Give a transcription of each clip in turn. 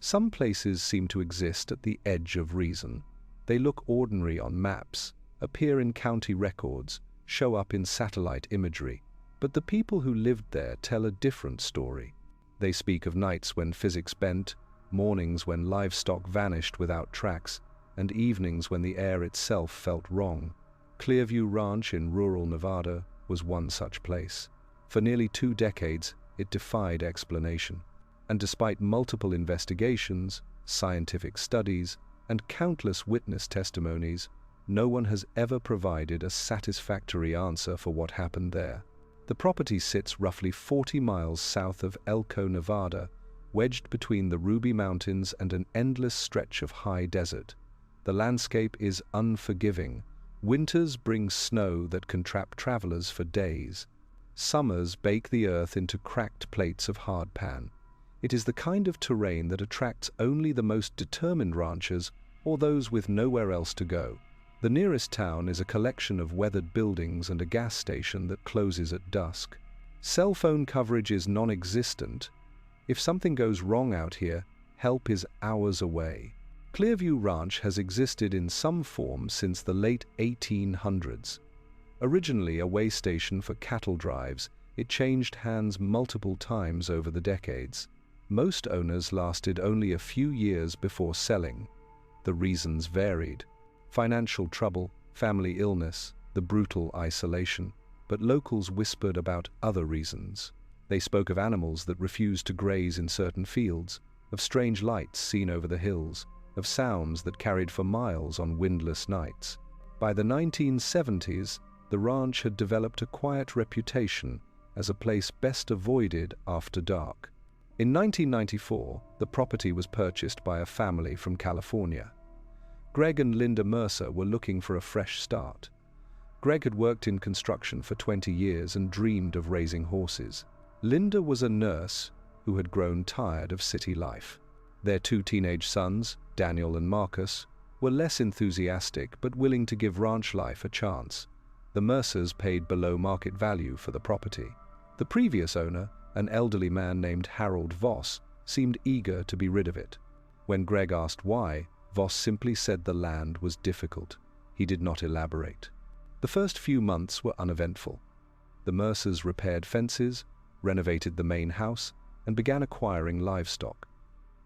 Some places seem to exist at the edge of reason. They look ordinary on maps, appear in county records, show up in satellite imagery. But the people who lived there tell a different story. They speak of nights when physics bent, mornings when livestock vanished without tracks, and evenings when the air itself felt wrong. Clearview Ranch in rural Nevada was one such place. For nearly 2 decades, it defied explanation. And despite multiple investigations, scientific studies, and countless witness testimonies, no one has ever provided a satisfactory answer for what happened there. The property sits roughly 40 miles south of Elko, Nevada, wedged between the Ruby Mountains and an endless stretch of high desert. The landscape is unforgiving. Winters bring snow that can trap travelers for days. Summers bake the earth into cracked plates of hardpan. It is the kind of terrain that attracts only the most determined ranchers or those with nowhere else to go. The nearest town is a collection of weathered buildings and a gas station that closes at dusk. Cell phone coverage is non-existent. If something goes wrong out here, help is hours away. Clearview Ranch has existed in some form since the late 1800s. Originally a way station for cattle drives, it changed hands multiple times over the decades. Most owners lasted only a few years before selling. The reasons varied. Financial trouble, family illness, the brutal isolation. But locals whispered about other reasons. They spoke of animals that refused to graze in certain fields, of strange lights seen over the hills, of sounds that carried for miles on windless nights. By the 1970s, the ranch had developed a quiet reputation as a place best avoided after dark. In 1994, the property was purchased by a family from California. Greg and Linda Mercer were looking for a fresh start. Greg had worked in construction for 20 years and dreamed of raising horses. Linda was a nurse who had grown tired of city life. Their 2 teenage sons, Daniel and Marcus, were less enthusiastic but willing to give ranch life a chance. The Mercers paid below market value for the property. The previous owner, an elderly man named Harold Voss, seemed eager to be rid of it. When Greg asked why, Voss simply said the land was difficult. He did not elaborate. The first few months were uneventful. The Mercers repaired fences, renovated the main house, and began acquiring livestock.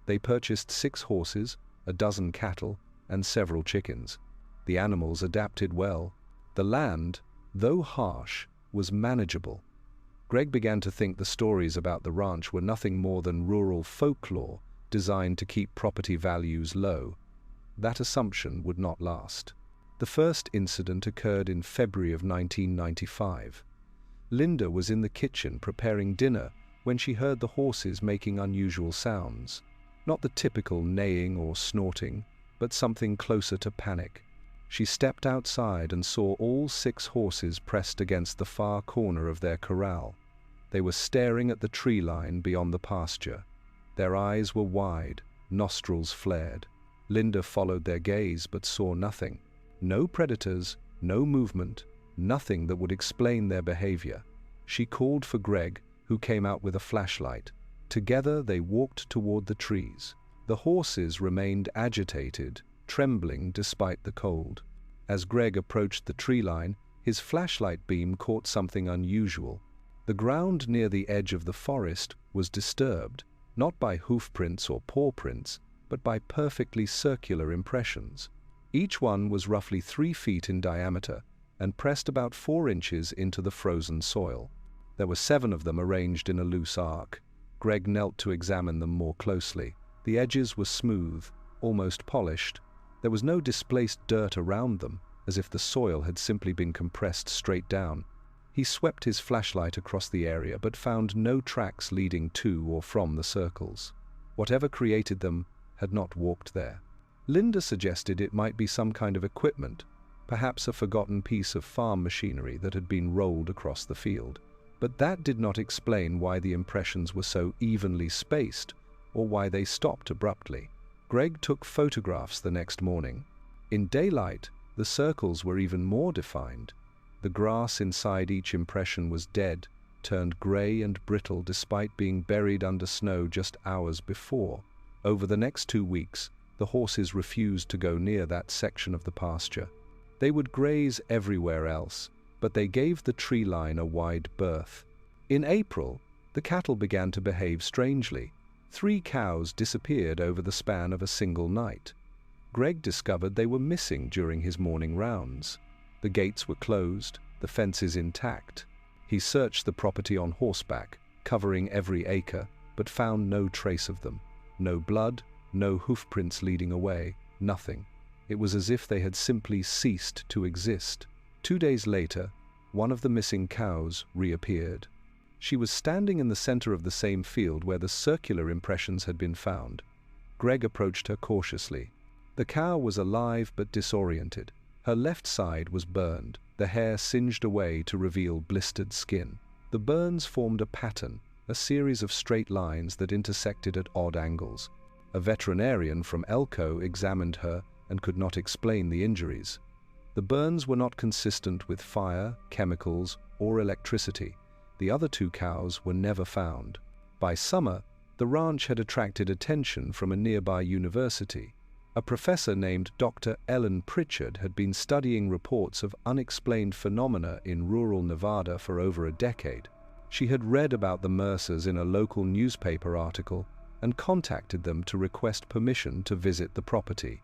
They purchased 6 horses, a dozen cattle, and several chickens. The animals adapted well. The land, though harsh, was manageable. Greg began to think the stories about the ranch were nothing more than rural folklore designed to keep property values low. That assumption would not last. The first incident occurred in February of 1995. Linda was in the kitchen preparing dinner when she heard the horses making unusual sounds. Not the typical neighing or snorting, but something closer to panic. She stepped outside and saw all 6 horses pressed against the far corner of their corral. They were staring at the tree line beyond the pasture. Their eyes were wide, nostrils flared. Linda followed their gaze but saw nothing. No predators, no movement, nothing that would explain their behavior. She called for Greg, who came out with a flashlight. Together they walked toward the trees. The horses remained agitated, trembling despite the cold. As Greg approached the tree line, his flashlight beam caught something unusual. The ground near the edge of the forest was disturbed, not by hoof prints or paw prints, but by perfectly circular impressions. Each one was roughly 3 feet in diameter and pressed about 4 inches into the frozen soil. There were 7 of them arranged in a loose arc. Greg knelt to examine them more closely. The edges were smooth, almost polished. There was no displaced dirt around them, as if the soil had simply been compressed straight down. He swept his flashlight across the area but found no tracks leading to or from the circles. Whatever created them had not walked there. Linda suggested it might be some kind of equipment, perhaps a forgotten piece of farm machinery that had been rolled across the field. But that did not explain why the impressions were so evenly spaced or why they stopped abruptly. Greg took photographs the next morning. In daylight, the circles were even more defined. The grass inside each impression was dead, turned gray and brittle despite being buried under snow just hours before. Over the next 2 weeks, the horses refused to go near that section of the pasture. They would graze everywhere else, but they gave the tree line a wide berth. In April, the cattle began to behave strangely. 3 cows disappeared over the span of a single night. Greg discovered they were missing during his morning rounds. The gates were closed, the fences intact. He searched the property on horseback, covering every acre, but found no trace of them. No blood, no hoofprints leading away, nothing. It was as if they had simply ceased to exist. 2 days later, one of the missing cows reappeared. She was standing in the center of the same field where the circular impressions had been found. Greg approached her cautiously. The cow was alive but disoriented. Her left side was burned, the hair singed away to reveal blistered skin. The burns formed a pattern, a series of straight lines that intersected at odd angles. A veterinarian from Elko examined her and could not explain the injuries. The burns were not consistent with fire, chemicals, or electricity. The other 2 cows were never found. By summer, the ranch had attracted attention from a nearby university. A professor named Dr. Ellen Pritchard had been studying reports of unexplained phenomena in rural Nevada for over a decade. She had read about the Mercers in a local newspaper article and contacted them to request permission to visit the property.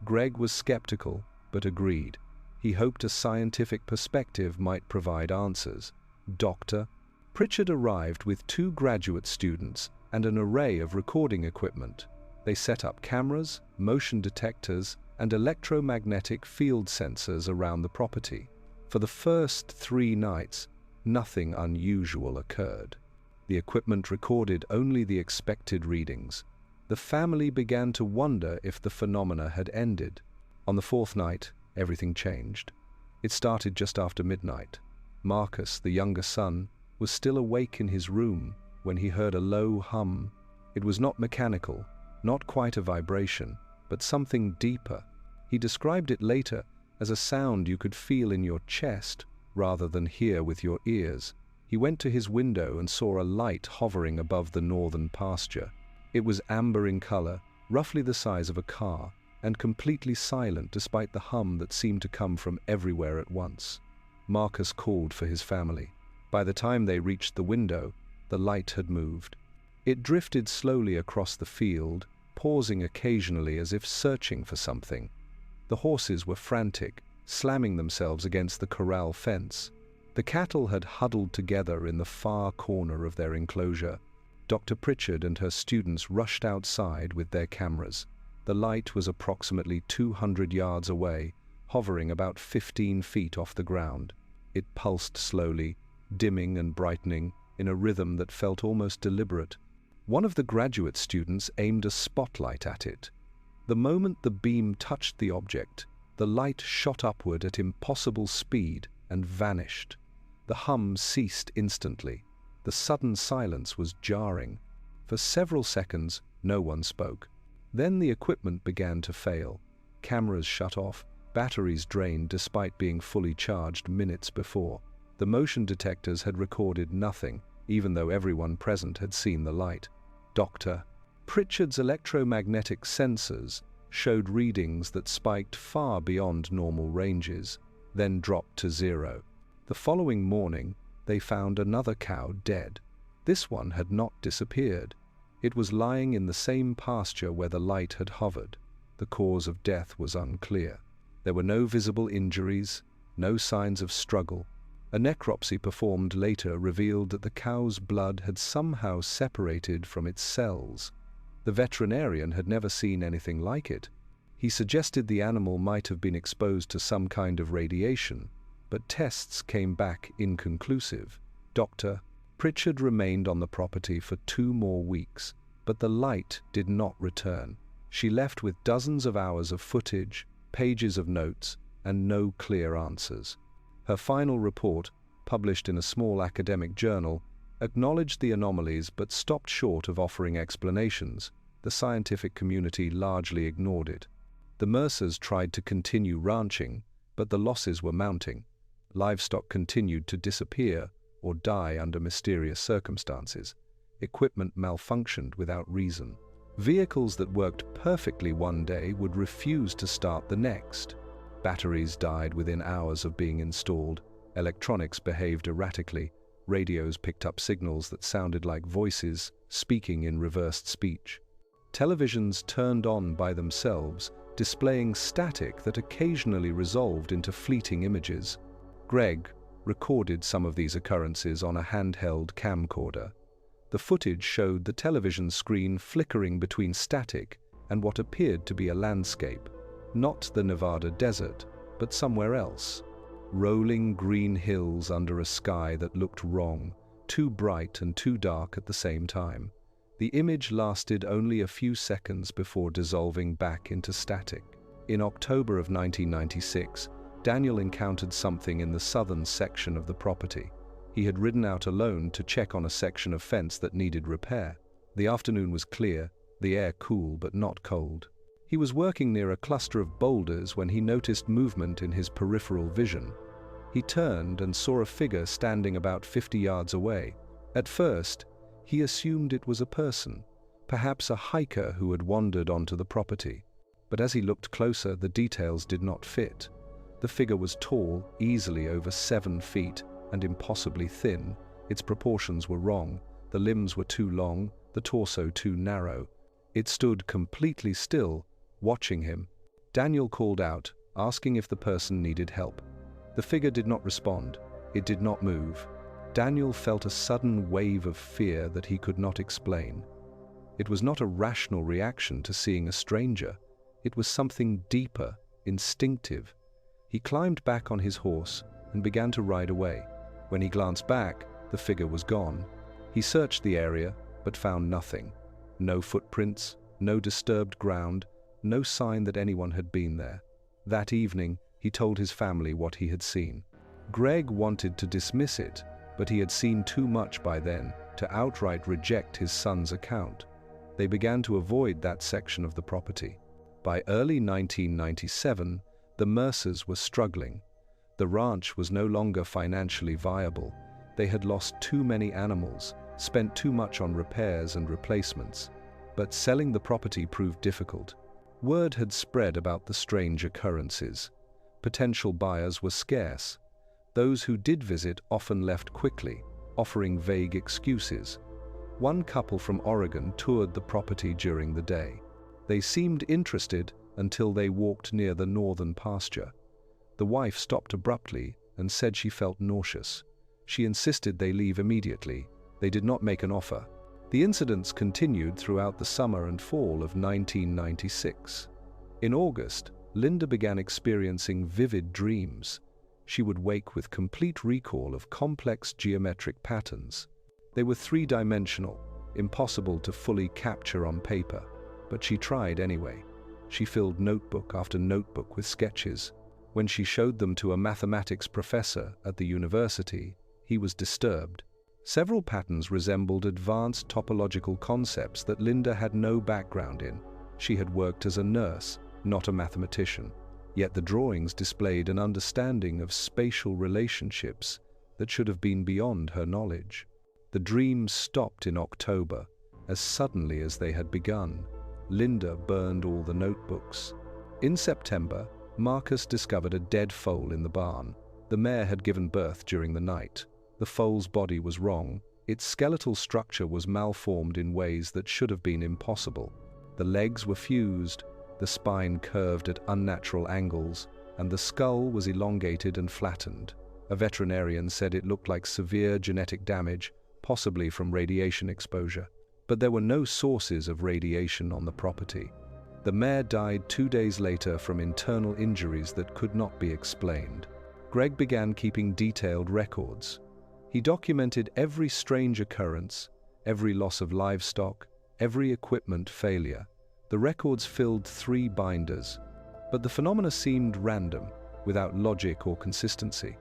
Greg was skeptical, but agreed. He hoped a scientific perspective might provide answers. Dr. Pritchard arrived with 2 graduate students and an array of recording equipment. They set up cameras, motion detectors, and electromagnetic field sensors around the property. For the first 3 nights, nothing unusual occurred. The equipment recorded only the expected readings. The family began to wonder if the phenomena had ended. On the 4th night, everything changed. It started just after midnight. Marcus, the younger son, was still awake in his room when he heard a low hum. It was not mechanical, not quite a vibration, but something deeper. He described it later as a sound you could feel in your chest rather than hear with your ears. He went to his window and saw a light hovering above the northern pasture. It was amber in color, roughly the size of a car, and completely silent despite the hum that seemed to come from everywhere at once. Marcus called for his family. By the time they reached the window, the light had moved. It drifted slowly across the field, pausing occasionally as if searching for something. The horses were frantic, slamming themselves against the corral fence. The cattle had huddled together in the far corner of their enclosure. Dr. Pritchard and her students rushed outside with their cameras. The light was approximately 200 yards away, hovering about 15 feet off the ground. It pulsed slowly, dimming and brightening in a rhythm that felt almost deliberate. One of the graduate students aimed a spotlight at it. The moment the beam touched the object, the light shot upward at impossible speed and vanished. The hum ceased instantly. The sudden silence was jarring. For several seconds, no one spoke. Then the equipment began to fail. Cameras shut off, batteries drained despite being fully charged minutes before. The motion detectors had recorded nothing, even though everyone present had seen the light. Dr. Pritchard's electromagnetic sensors showed readings that spiked far beyond normal ranges, then dropped to 0. The following morning, they found another cow dead. This one had not disappeared. It was lying in the same pasture where the light had hovered. The cause of death was unclear. There were no visible injuries, no signs of struggle. A necropsy performed later revealed that the cow's blood had somehow separated from its cells. The veterinarian had never seen anything like it. He suggested the animal might have been exposed to some kind of radiation, but tests came back inconclusive. Dr. Pritchard remained on the property for 2 more weeks, but the light did not return. She left with dozens of hours of footage, pages of notes, and no clear answers. Her final report, published in a small academic journal, acknowledged the anomalies but stopped short of offering explanations. The scientific community largely ignored it. The Mercers tried to continue ranching, but the losses were mounting. Livestock continued to disappear or die under mysterious circumstances. Equipment malfunctioned without reason. Vehicles that worked perfectly one day would refuse to start the next. Batteries died within hours of being installed. Electronics behaved erratically. Radios picked up signals that sounded like voices speaking in reversed speech. Televisions turned on by themselves, displaying static that occasionally resolved into fleeting images. Greg recorded some of these occurrences on a handheld camcorder. The footage showed the television screen flickering between static and what appeared to be a landscape, not the Nevada desert, but somewhere else. Rolling green hills under a sky that looked wrong, too bright and too dark at the same time. The image lasted only a few seconds before dissolving back into static. In October of 1996, Daniel encountered something in the southern section of the property. He had ridden out alone to check on a section of fence that needed repair. The afternoon was clear, the air cool but not cold. He was working near a cluster of boulders when he noticed movement in his peripheral vision. He turned and saw a figure standing about 50 yards away. At first, he assumed it was a person, perhaps a hiker who had wandered onto the property. But as he looked closer, the details did not fit. The figure was tall, easily over 7 feet, and impossibly thin. Its proportions were wrong. The limbs were too long, the torso too narrow. It stood completely still, watching him. Daniel called out, asking if the person needed help. The figure did not respond. It did not move. Daniel felt a sudden wave of fear that he could not explain. It was not a rational reaction to seeing a stranger. It was something deeper, instinctive. He climbed back on his horse and began to ride away. When he glanced back, the figure was gone. He searched the area, but found nothing. No footprints, no disturbed ground, no sign that anyone had been there. That evening, he told his family what he had seen. Greg wanted to dismiss it, but he had seen too much by then to outright reject his son's account. They began to avoid that section of the property. By early 1997, the Mercers were struggling. The ranch was no longer financially viable. They had lost too many animals, spent too much on repairs and replacements. But selling the property proved difficult. Word had spread about the strange occurrences. Potential buyers were scarce. Those who did visit often left quickly, offering vague excuses. One couple from Oregon toured the property during the day. They seemed interested until they walked near the northern pasture. The wife stopped abruptly and said she felt nauseous. She insisted they leave immediately. They did not make an offer. The incidents continued throughout the summer and fall of 1996. In August, Linda began experiencing vivid dreams. She would wake with complete recall of complex geometric patterns. They were three-dimensional, impossible to fully capture on paper, but she tried anyway. She filled notebook after notebook with sketches. When she showed them to a mathematics professor at the university, he was disturbed. Several patterns resembled advanced topological concepts that Linda had no background in. She had worked as a nurse, not a mathematician. Yet the drawings displayed an understanding of spatial relationships that should have been beyond her knowledge. The dreams stopped in October, as suddenly as they had begun. Linda burned all the notebooks. In September, Marcus discovered a dead foal in the barn. The mare had given birth during the night. The foal's body was wrong. Its skeletal structure was malformed in ways that should have been impossible. The legs were fused, the spine curved at unnatural angles, and the skull was elongated and flattened. A veterinarian said it looked like severe genetic damage, possibly from radiation exposure. But there were no sources of radiation on the property. The mare died 2 days later from internal injuries that could not be explained. Greg began keeping detailed records. He documented every strange occurrence, every loss of livestock, every equipment failure. The records filled 3 binders, but the phenomena seemed random, without logic or consistency.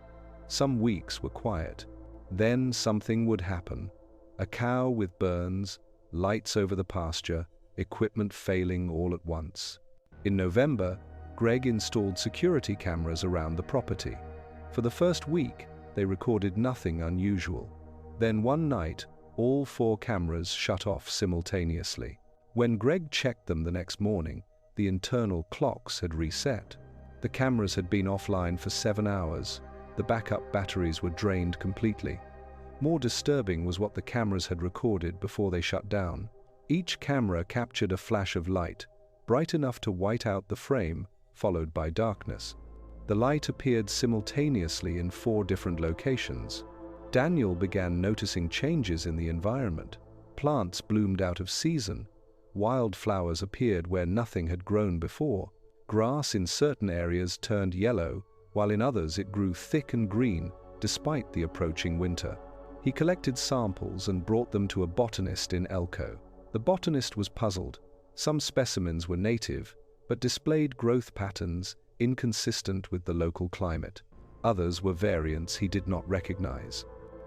Some weeks were quiet. Then something would happen. A cow with burns, lights over the pasture, equipment failing all at once. In November, Greg installed security cameras around the property. For the first week, they recorded nothing unusual. Then one night, all 4 cameras shut off simultaneously. When Greg checked them the next morning, the internal clocks had reset. The cameras had been offline for 7 hours. The backup batteries were drained completely. More disturbing was what the cameras had recorded before they shut down. Each camera captured a flash of light, bright enough to white out the frame, followed by darkness. The light appeared simultaneously in 4 different locations. Daniel began noticing changes in the environment. Plants bloomed out of season. Wildflowers appeared where nothing had grown before. Grass in certain areas turned yellow, while in others it grew thick and green, despite the approaching winter. He collected samples and brought them to a botanist in Elko. The botanist was puzzled. Some specimens were native, but displayed growth patterns inconsistent with the local climate. Others were variants he did not recognize.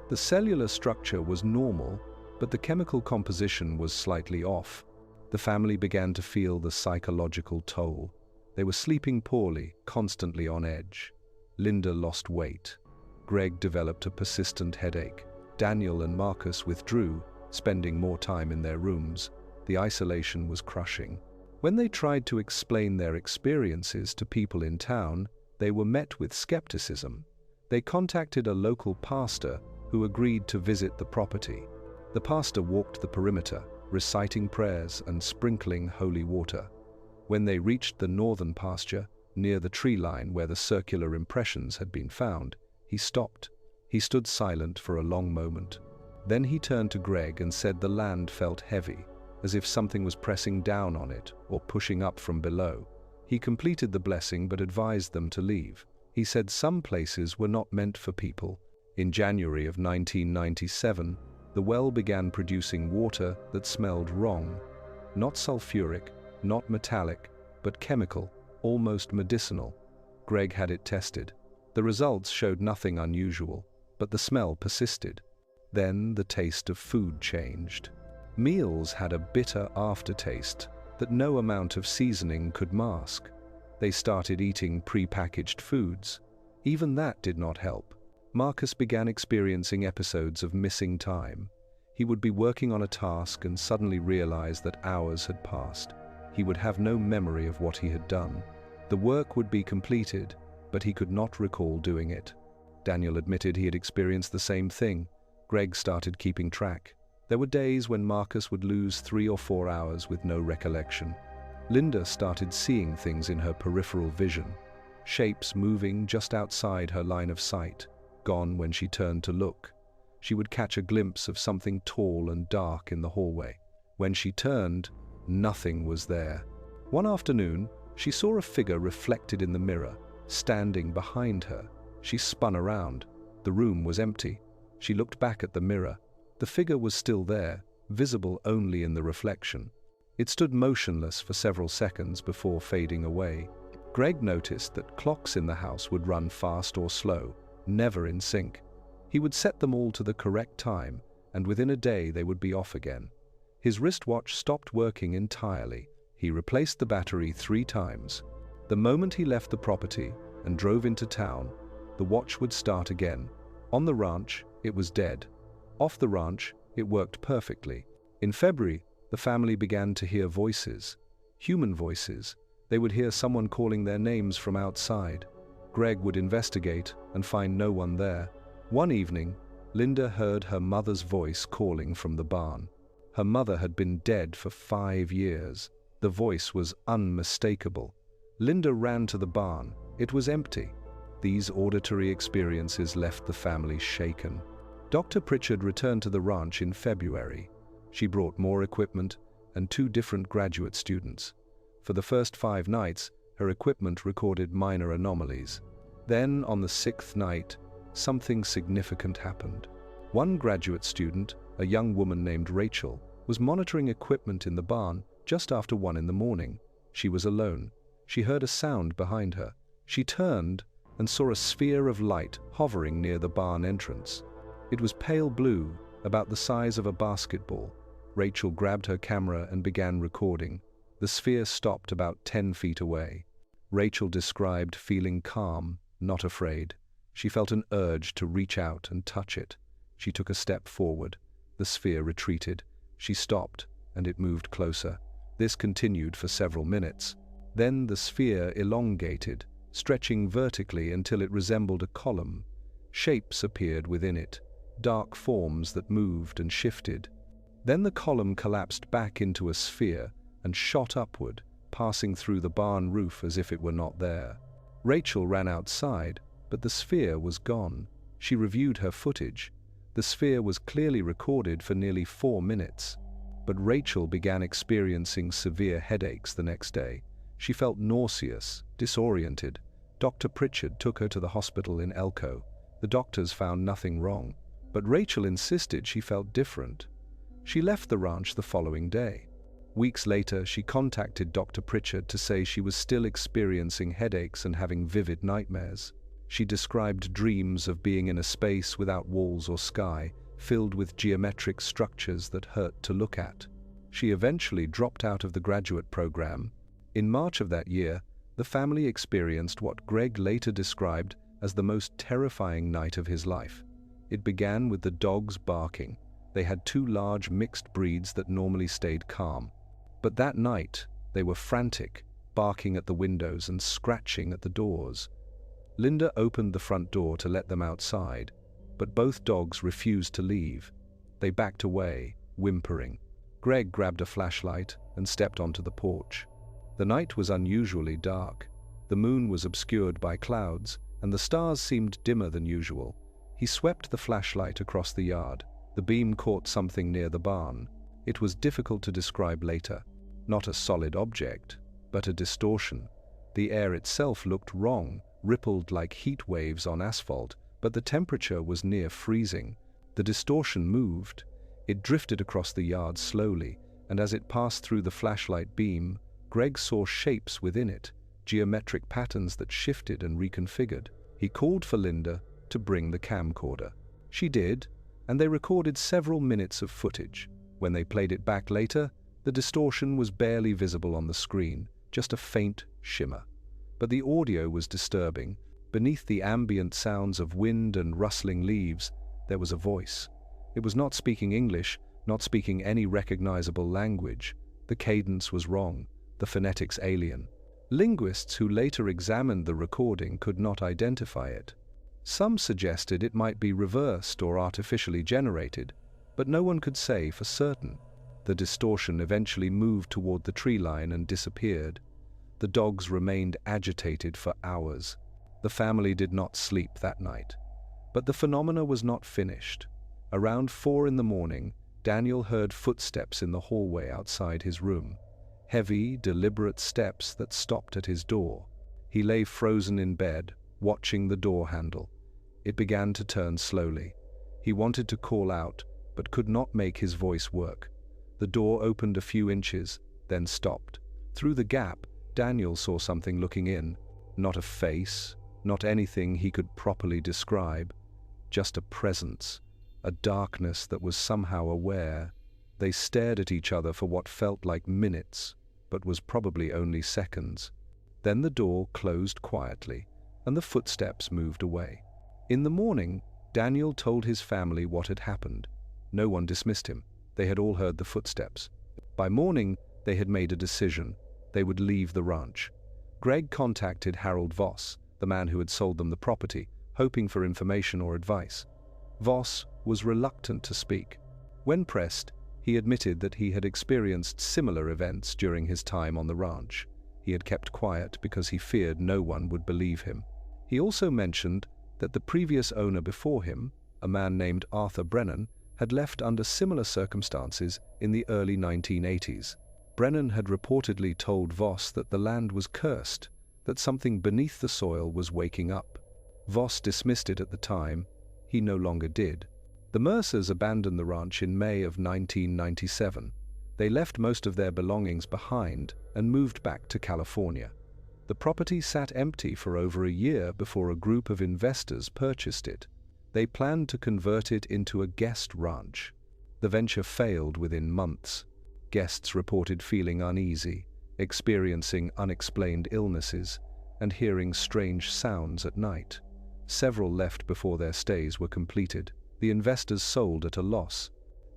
The cellular structure was normal, but the chemical composition was slightly off. The family began to feel the psychological toll. They were sleeping poorly, constantly on edge. Linda lost weight. Greg developed a persistent headache. Daniel and Marcus withdrew, spending more time in their rooms. The isolation was crushing. When they tried to explain their experiences to people in town, they were met with skepticism. They contacted a local pastor who agreed to visit the property. The pastor walked the perimeter, reciting prayers and sprinkling holy water. When they reached the northern pasture, near the tree line where the circular impressions had been found, he stopped. He stood silent for a long moment. Then he turned to Greg and said the land felt heavy, as if something was pressing down on it or pushing up from below. He completed the blessing but advised them to leave. He said some places were not meant for people. In January of 1997, the well began producing water that smelled wrong. Not sulfuric, not metallic, but chemical, almost medicinal. Greg had it tested. The results showed nothing unusual, but the smell persisted. Then the taste of food changed. Meals had a bitter aftertaste that no amount of seasoning could mask. They started eating pre-packaged foods. Even that did not help. Marcus began experiencing episodes of missing time. He would be working on a task and suddenly realize that hours had passed. He would have no memory of what he had done. The work would be completed, but he could not recall doing it. Daniel admitted he had experienced the same thing. Greg started keeping track. There were days when Marcus would lose 3 or 4 hours with no recollection. Linda started seeing things in her peripheral vision, shapes moving just outside her line of sight, gone when she turned to look. She would catch a glimpse of something tall and dark in the hallway. When she turned, nothing was there. One afternoon, she saw a figure reflected in the mirror, standing behind her. She spun around. The room was empty. She looked back at the mirror. The figure was still there, visible only in the reflection. It stood motionless for several seconds before fading away. Greg noticed that clocks in the house would run fast or slow, never in sync. He would set them all to the correct time, and within a day they would be off again. His wristwatch stopped working entirely. He replaced the battery 3 times. The moment he left the property and drove into town, the watch would start again. On the ranch, it was dead. Off the ranch, it worked perfectly. In February, the family began to hear voices. Human voices. They would hear someone calling their names from outside. Greg would investigate and find no one there. One evening, Linda heard her mother's voice calling from the barn. Her mother had been dead for 5 years. The voice was unmistakable. Linda ran to the barn. It was empty. These auditory experiences left the family shaken. Dr. Pritchard returned to the ranch in February. She brought more equipment and 2 different graduate students. For the first 5 nights, her equipment recorded minor anomalies. Then, on the 6th night, something significant happened. One graduate student, a young woman named Rachel, was monitoring equipment in the barn just after 1 in the morning. She was alone. She heard a sound behind her. She turned and saw a sphere of light hovering near the barn entrance. It was pale blue, about the size of a basketball. Rachel grabbed her camera and began recording. The sphere stopped about 10 feet away. Rachel described feeling calm, not afraid. She felt an urge to reach out and touch it. She took a step forward. The sphere retreated. She stopped, and it moved closer. This continued for several minutes. Then the sphere elongated, stretching vertically until it resembled a column. Shapes appeared within it, dark forms that moved and shifted. Then the column collapsed back into a sphere and shot upward, passing through the barn roof as if it were not there. Rachel ran outside, but the sphere was gone. She reviewed her footage. The sphere was clearly recorded for nearly 4 minutes. But Rachel began experiencing severe headaches the next day. She felt nauseous, disoriented. Dr. Pritchard took her to the hospital in Elko. The doctors found nothing wrong, but Rachel insisted she felt different. She left the ranch the following day. Weeks later, she contacted Dr. Pritchard to say she was still experiencing headaches and having vivid nightmares. She described dreams of being in a space without walls or sky, filled with geometric structures that hurt to look at. She eventually dropped out of the graduate program. In March of that year, the family experienced what Greg later described as the most terrifying night of his life. It began with the dogs barking. They had 2 large mixed breeds that normally stayed calm. But that night, they were frantic, barking at the windows and scratching at the doors. Linda opened the front door to let them outside, but both dogs refused to leave. They backed away, whimpering. Greg grabbed a flashlight and stepped onto the porch. The night was unusually dark. The moon was obscured by clouds, and the stars seemed dimmer than usual. He swept the flashlight across the yard. The beam caught something near the barn. It was difficult to describe later. Not a solid object, but a distortion. The air itself looked wrong, rippled like heat waves on asphalt, but the temperature was near freezing. The distortion moved. It drifted across the yard slowly, and as it passed through the flashlight beam, Greg saw shapes within it, geometric patterns that shifted and reconfigured. He called for Linda to bring the camcorder. She did, and they recorded several minutes of footage. When they played it back later, the distortion was barely visible on the screen, just a faint shimmer. But the audio was disturbing. Beneath the ambient sounds of wind and rustling leaves, there was a voice. It was not speaking English, not speaking any recognizable language. The cadence was wrong, the phonetics alien. Linguists who later examined the recording could not identify it. Some suggested it might be reversed or artificially generated, but no one could say for certain. The distortion eventually moved toward the tree line and disappeared. The dogs remained agitated for hours. The family did not sleep that night. But the phenomena was not finished. Around 4 in the morning, Daniel heard footsteps in the hallway outside his room. Heavy, deliberate steps that stopped at his door. He lay frozen in bed, watching the door handle. It began to turn slowly. He wanted to call out, but could not make his voice work. The door opened a few inches, then stopped. Through the gap, Daniel saw something looking in. Not a face, not anything he could properly describe. Just a presence, a darkness that was somehow aware. They stared at each other for what felt like minutes, but was probably only seconds. Then the door closed quietly, and the footsteps moved away. In the morning, Daniel told his family what had happened. No one dismissed him. They had all heard the footsteps. By morning, they had made a decision. They would leave the ranch. Greg contacted Harold Voss, the man who had sold them the property, hoping for information or advice. Voss was reluctant to speak. When pressed, he admitted that he had experienced similar events during his time on the ranch. He had kept quiet because he feared no one would believe him. He also mentioned that the previous owner before him, a man named Arthur Brennan, had left under similar circumstances in the early 1980s. Brennan had reportedly told Voss that the land was cursed, that something beneath the soil was waking up. Voss dismissed it at the time. He no longer did. The Mercers abandoned the ranch in May of 1997. They left most of their belongings behind and moved back to California. The property sat empty for over a year before a group of investors purchased it. They planned to convert it into a guest ranch. The venture failed within months. Guests reported feeling uneasy, experiencing unexplained illnesses, and hearing strange sounds at night. Several left before their stays were completed. The investors sold at a loss.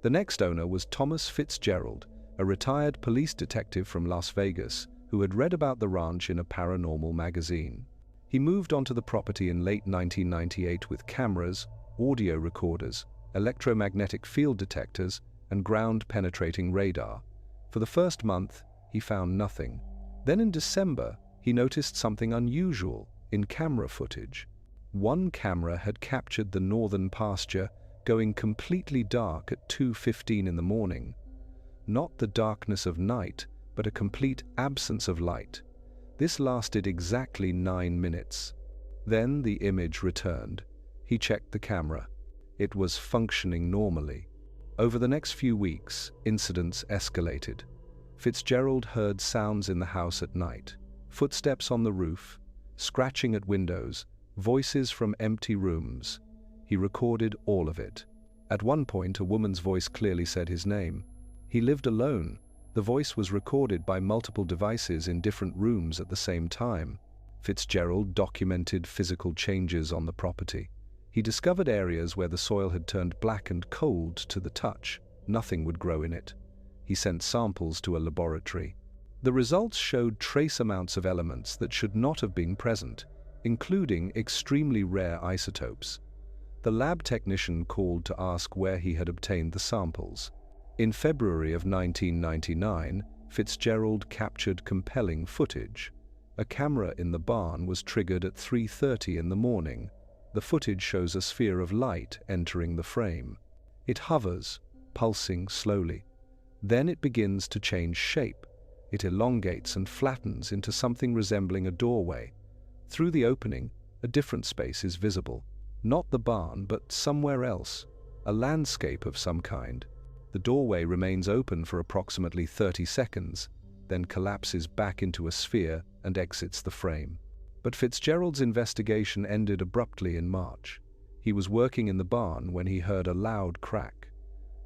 The next owner was Thomas Fitzgerald, a retired police detective from Las Vegas who had read about the ranch in a paranormal magazine. He moved onto the property in late 1998 with cameras, audio recorders, electromagnetic field detectors, and ground-penetrating radar. For the first month, he found nothing. Then in December, he noticed something unusual in camera footage. One camera had captured the northern pasture going completely dark at 2:15 in the morning. Not the darkness of night, but a complete absence of light. This lasted exactly 9 minutes. Then the image returned. He checked the camera. It was functioning normally. Over the next few weeks, incidents escalated. Fitzgerald heard sounds in the house at night, footsteps on the roof, scratching at windows, voices from empty rooms. He recorded all of it. At one point, a woman's voice clearly said his name. He lived alone. The voice was recorded by multiple devices in different rooms at the same time. Fitzgerald documented physical changes on the property. He discovered areas where the soil had turned black and cold to the touch. Nothing would grow in it. He sent samples to a laboratory. The results showed trace amounts of elements that should not have been present, including extremely rare isotopes. The lab technician called to ask where he had obtained the samples. In February of 1999, Fitzgerald captured compelling footage. A camera in the barn was triggered at 3:30 in the morning. The footage shows a sphere of light entering the frame. It hovers, pulsing slowly. Then it begins to change shape. It elongates and flattens into something resembling a doorway. Through the opening, a different space is visible. Not the barn, but somewhere else, a landscape of some kind. The doorway remains open for approximately 30 seconds, then collapses back into a sphere and exits the frame. But Fitzgerald's investigation ended abruptly in March. He was working in the barn when he heard a loud crack.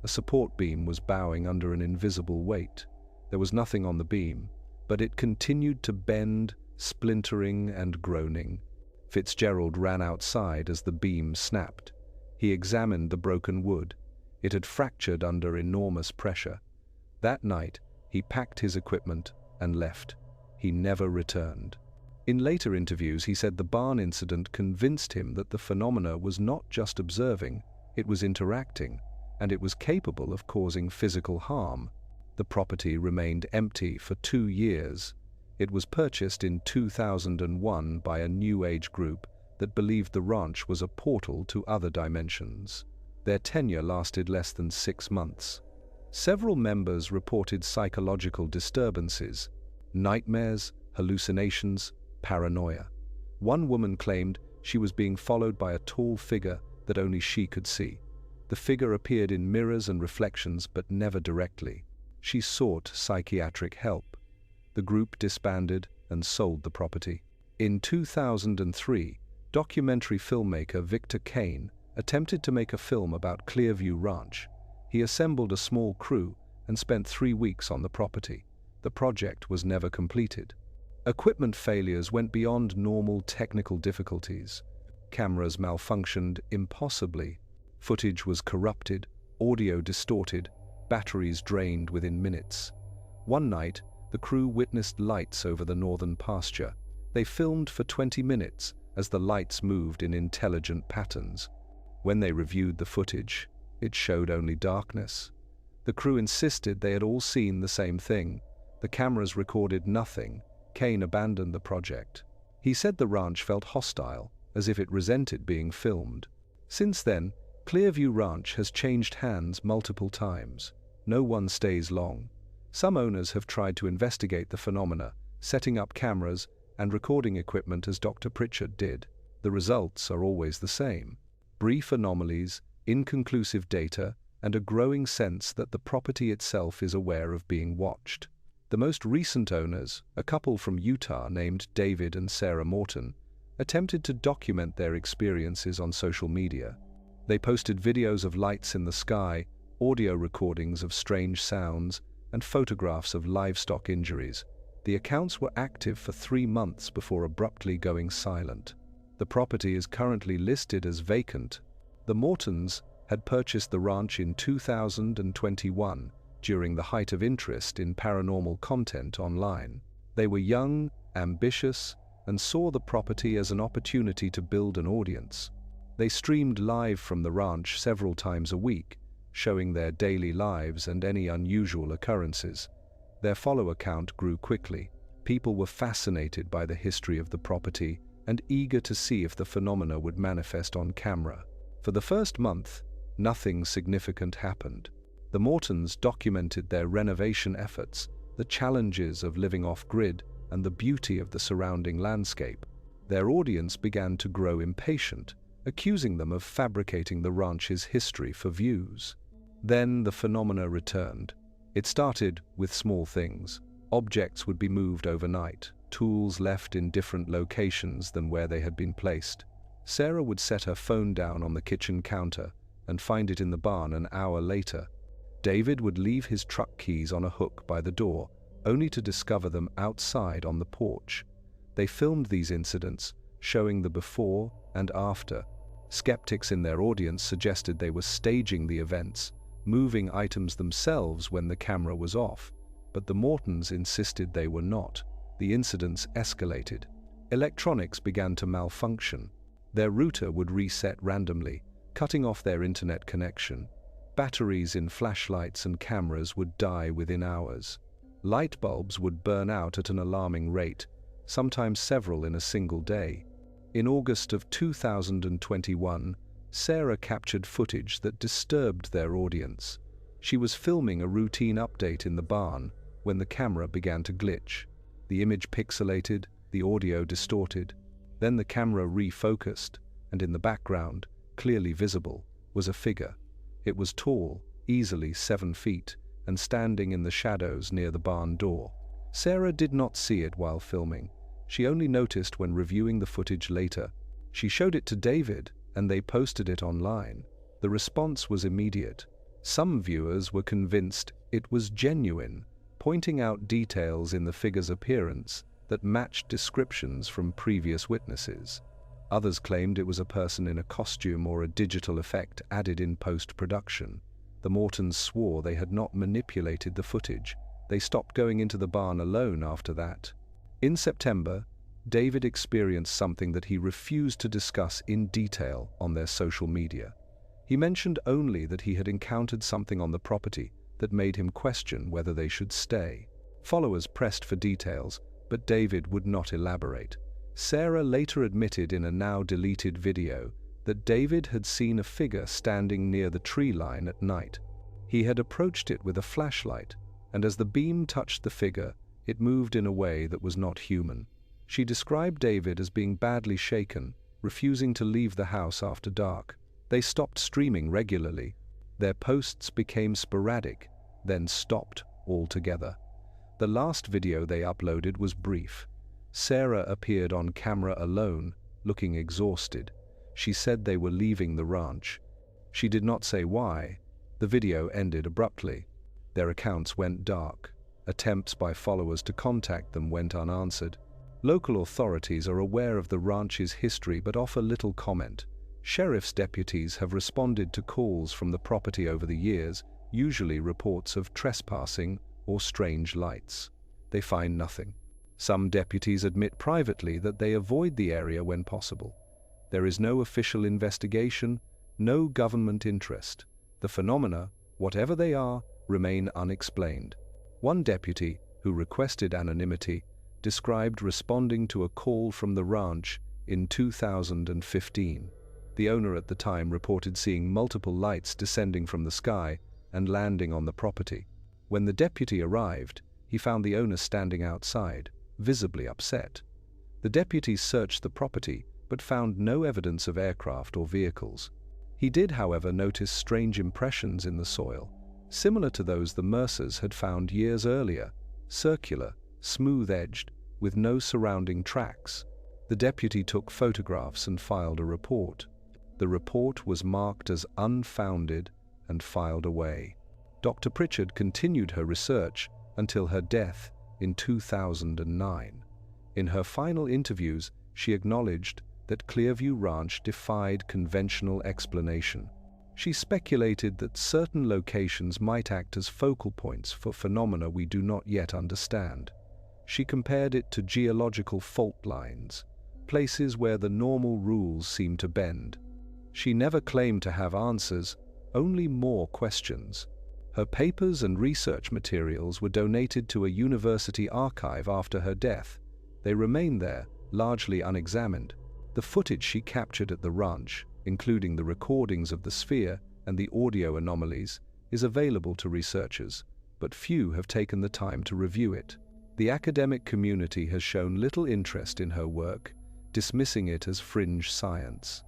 A support beam was bowing under an invisible weight. There was nothing on the beam, but it continued to bend, splintering and groaning. Fitzgerald ran outside as the beam snapped. He examined the broken wood. It had fractured under enormous pressure. That night, he packed his equipment and left. He never returned. In later interviews, he said the barn incident convinced him that the phenomena was not just observing, it was interacting, and it was capable of causing physical harm. The property remained empty for 2 years. It was purchased in 2001 by a New Age group that believed the ranch was a portal to other dimensions. Their tenure lasted less than 6 months. Several members reported psychological disturbances, nightmares, hallucinations, paranoia. One woman claimed she was being followed by a tall figure that only she could see. The figure appeared in mirrors and reflections, but never directly. She sought psychiatric help. The group disbanded and sold the property. In 2003, documentary filmmaker Victor Kane attempted to make a film about Clearview Ranch. He assembled a small crew and spent 3 weeks on the property. The project was never completed. Equipment failures went beyond normal technical difficulties. Cameras malfunctioned impossibly. Footage was corrupted, audio distorted, batteries drained within minutes. One night, the crew witnessed lights over the northern pasture. They filmed for 20 minutes as the lights moved in intelligent patterns. When they reviewed the footage, it showed only darkness. The crew insisted they had all seen the same thing. The cameras recorded nothing. Kane abandoned the project. He said the ranch felt hostile, as if it resented being filmed. Since then, Clearview Ranch has changed hands multiple times. No one stays long. Some owners have tried to investigate the phenomena, setting up cameras and recording equipment as Dr. Pritchard did. The results are always the same: brief anomalies, inconclusive data, and a growing sense that the property itself is aware of being watched. The most recent owners, a couple from Utah named David and Sarah Morton, attempted to document their experiences on social media. They posted videos of lights in the sky, audio recordings of strange sounds, and photographs of livestock injuries. The accounts were active for 3 months before abruptly going silent. The property is currently listed as vacant. The Mortons had purchased the ranch in 2021 during the height of interest in paranormal content online. They were young, ambitious, and saw the property as an opportunity to build an audience. They streamed live from the ranch several times a week, showing their daily lives and any unusual occurrences. Their follower count grew quickly. People were fascinated by the history of the property and eager to see if the phenomena would manifest on camera. For the first month, nothing significant happened. The Mortons documented their renovation efforts, the challenges of living off-grid, and the beauty of the surrounding landscape. Their audience began to grow impatient, accusing them of fabricating the ranch's history for views. Then the phenomena returned. It started with small things. Objects would be moved overnight, tools left in different locations than where they had been placed. Sarah would set her phone down on the kitchen counter and find it in the barn an hour later. David would leave his truck keys on a hook by the door, only to discover them outside on the porch. They filmed these incidents, showing the before and after. Skeptics in their audience suggested they were staging the events, moving items themselves when the camera was off, but the Mortons insisted they were not. The incidents escalated. Electronics began to malfunction. Their router would reset randomly, cutting off their internet connection. Batteries in flashlights and cameras would die within hours. Light bulbs would burn out at an alarming rate, sometimes several in a single day. In August of 2021, Sarah captured footage that disturbed their audience. She was filming a routine update in the barn when the camera began to glitch. The image pixelated, the audio distorted. Then the camera refocused, and in the background, clearly visible, was a figure. It was tall, easily 7 feet, and standing in the shadows near the barn door. Sarah did not see it while filming. She only noticed when reviewing the footage later. She showed it to David, and they posted it online. The response was immediate. Some viewers were convinced it was genuine, pointing out details in the figure's appearance that matched descriptions from previous witnesses. Others claimed it was a person in a costume or a digital effect added in post-production. The Mortons swore they had not manipulated the footage. They stopped going into the barn alone after that. In September, David experienced something that he refused to discuss in detail on their social media. He mentioned only that he had encountered something on the property that made him question whether they should stay. Followers pressed for details, but David would not elaborate. Sarah later admitted in a now-deleted video that David had seen a figure standing near the tree line at night. He had approached it with a flashlight, and as the beam touched the figure, it moved in a way that was not human. She described David as being badly shaken, refusing to leave the house after dark. They stopped streaming regularly. Their posts became sporadic, then stopped altogether. The last video they uploaded was brief. Sarah appeared on camera alone, looking exhausted. She said they were leaving the ranch. She did not say why. The video ended abruptly. Their accounts went dark. Attempts by followers to contact them went unanswered. Local authorities are aware of the ranch's history but offer little comment. Sheriff's deputies have responded to calls from the property over the years, usually reports of trespassing or strange lights. They find nothing. Some deputies admit privately that they avoid the area when possible. There is no official investigation, no government interest. The phenomena, whatever they are, remain unexplained. One deputy, who requested anonymity, described responding to a call from the ranch in 2015. The owner at the time reported seeing multiple lights descending from the sky and landing on the property. When the deputy arrived, he found the owner standing outside, visibly upset. The deputies searched the property but found no evidence of aircraft or vehicles. He did, however, notice strange impressions in the soil, similar to those the Mercers had found years earlier, circular, smooth-edged, with no surrounding tracks. The deputy took photographs and filed a report. The report was marked as unfounded and filed away. Dr. Pritchard continued her research until her death in 2009. In her final interviews, she acknowledged that Clearview Ranch defied conventional explanation. She speculated that certain locations might act as focal points for phenomena we do not yet understand. She compared it to geological fault lines, places where the normal rules seem to bend. She never claimed to have answers, only more questions. Her papers and research materials were donated to a university archive after her death. They remain there, largely unexamined. The footage she captured at the ranch, including the recordings of the sphere and the audio anomalies, is available to researchers, but few have taken the time to review it. The academic community has shown little interest in her work, dismissing it as fringe science.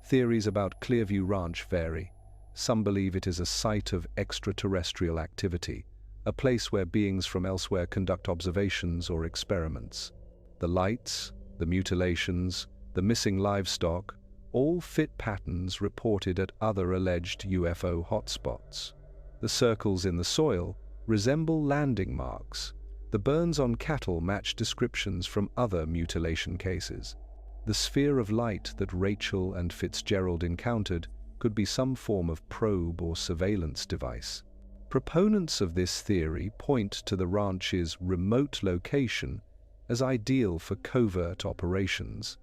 Theories about Clearview Ranch vary. Some believe it is a site of extraterrestrial activity, a place where beings from elsewhere conduct observations or experiments. The lights, the mutilations, the missing livestock, all fit patterns reported at other alleged UFO hotspots. The circles in the soil resemble landing marks. The burns on cattle match descriptions from other mutilation cases. The sphere of light that Rachel and Fitzgerald encountered could be some form of probe or surveillance device. Proponents of this theory point to the ranch's remote location as ideal for covert operations.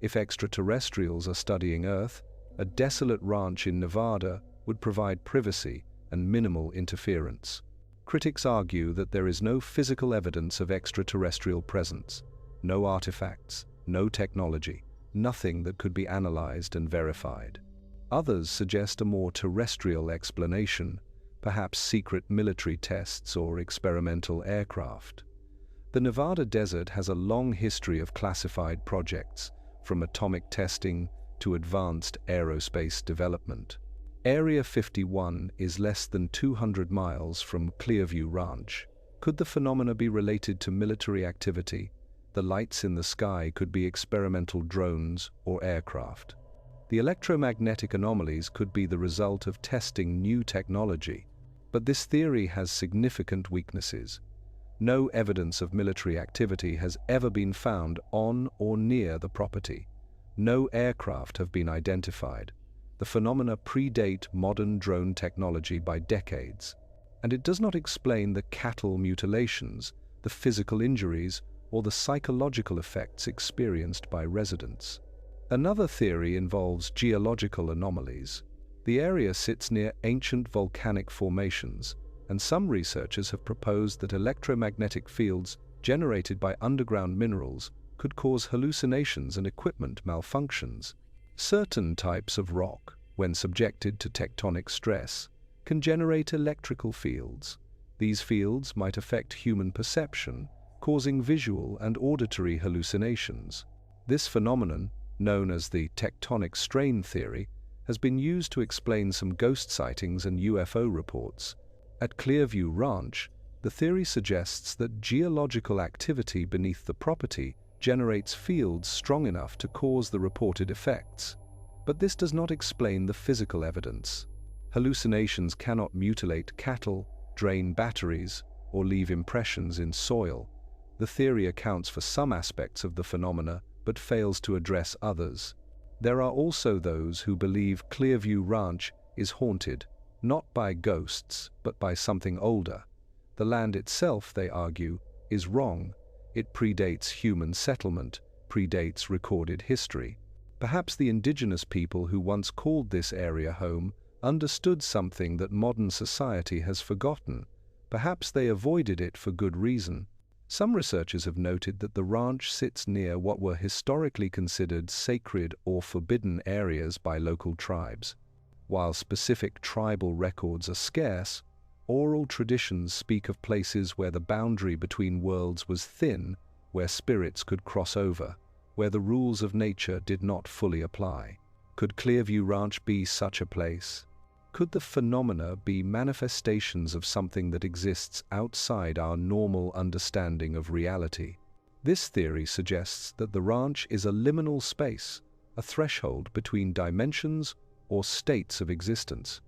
If extraterrestrials are studying Earth, a desolate ranch in Nevada would provide privacy and minimal interference. Critics argue that there is no physical evidence of extraterrestrial presence, no artifacts, no technology, nothing that could be analyzed and verified. Others suggest a more terrestrial explanation, perhaps secret military tests or experimental aircraft. The Nevada desert has a long history of classified projects, from atomic testing to advanced aerospace development. Area 51 is less than 200 miles from Clearview Ranch. Could the phenomena be related to military activity? The lights in the sky could be experimental drones or aircraft. The electromagnetic anomalies could be the result of testing new technology, but this theory has significant weaknesses. No evidence of military activity has ever been found on or near the property. No aircraft have been identified. The phenomena predate modern drone technology by decades, and it does not explain the cattle mutilations, the physical injuries, or the psychological effects experienced by residents. Another theory involves geological anomalies. The area sits near ancient volcanic formations, and some researchers have proposed that electromagnetic fields generated by underground minerals could cause hallucinations and equipment malfunctions. Certain types of rock, when subjected to tectonic stress, can generate electrical fields. These fields might affect human perception, causing visual and auditory hallucinations. This phenomenon, known as the tectonic strain theory, has been used to explain some ghost sightings and UFO reports. At Clearview Ranch, the theory suggests that geological activity beneath the property generates fields strong enough to cause the reported effects. But this does not explain the physical evidence. Hallucinations cannot mutilate cattle, drain batteries, or leave impressions in soil. The theory accounts for some aspects of the phenomena, but fails to address others. There are also those who believe Clearview Ranch is haunted, not by ghosts, but by something older. The land itself, they argue, is wrong. It predates human settlement, predates recorded history. Perhaps the indigenous people who once called this area home understood something that modern society has forgotten. Perhaps they avoided it for good reason. Some researchers have noted that the ranch sits near what were historically considered sacred or forbidden areas by local tribes. While specific tribal records are scarce, oral traditions speak of places where the boundary between worlds was thin, where spirits could cross over, where the rules of nature did not fully apply. Could Clearview Ranch be such a place? Could the phenomena be manifestations of something that exists outside our normal understanding of reality? This theory suggests that the ranch is a liminal space, a threshold between dimensions or states of existence.